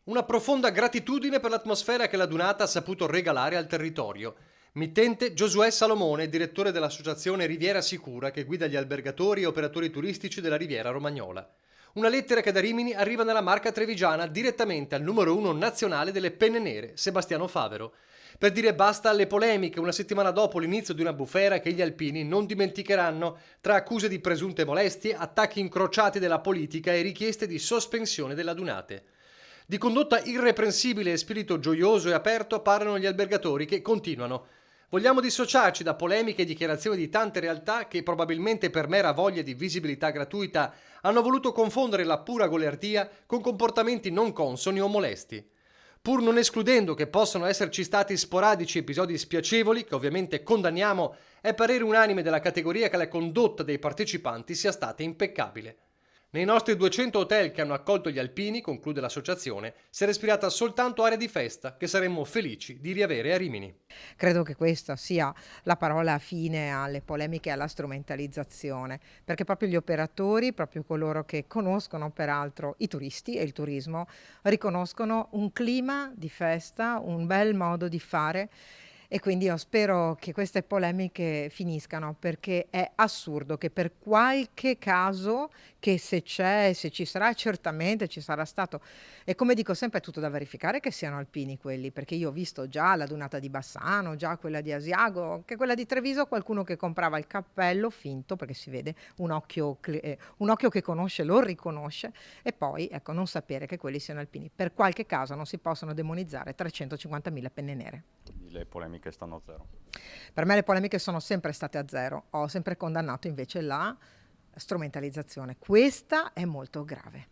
Una profonda gratitudine per l'atmosfera che la Dunata ha saputo regalare al territorio. Mittente Giosuè Salomone, direttore dell'associazione Riviera Sicura che guida gli albergatori e operatori turistici della Riviera Romagnola. Una lettera che da Rimini arriva nella Marca Trevigiana direttamente al numero uno nazionale delle penne nere, Sebastiano Favero, per dire basta alle polemiche una settimana dopo l'inizio di una bufera che gli alpini non dimenticheranno, tra accuse di presunte molestie, attacchi incrociati della politica e richieste di sospensione della Dunate. Di condotta irreprensibile e spirito gioioso e aperto parlano gli albergatori che continuano. Vogliamo dissociarci da polemiche e dichiarazioni di tante realtà che probabilmente per mera voglia di visibilità gratuita hanno voluto confondere la pura goliardia con comportamenti non consoni o molesti. Pur non escludendo che possano esserci stati sporadici episodi spiacevoli, che ovviamente condanniamo, è parere unanime della categoria che la condotta dei partecipanti sia stata impeccabile. Nei nostri 200 hotel che hanno accolto gli alpini, conclude l'associazione, si è respirata soltanto aria di festa che saremmo felici di riavere a Rimini. Credo che questa sia la parola fine alle polemiche e alla strumentalizzazione, perché proprio gli operatori, proprio coloro che conoscono peraltro i turisti e il turismo, riconoscono un clima di festa, un bel modo di fare e quindi io spero che queste polemiche finiscano, perché è assurdo che per qualche caso, che se c'è, se ci sarà, certamente ci sarà stato, e come dico sempre è tutto da verificare che siano alpini quelli, perché io ho visto già la dunata di Bassano, già quella di Asiago, anche quella di Treviso, qualcuno che comprava il cappello finto, perché si vede un occhio che conosce lo riconosce, e poi ecco non sapere che quelli siano alpini. Per qualche caso non si possono demonizzare 350.000 penne nere. Quindi le polemiche stanno a zero. Per me le polemiche sono sempre state a zero, ho sempre condannato invece la strumentalizzazione. Questa è molto grave.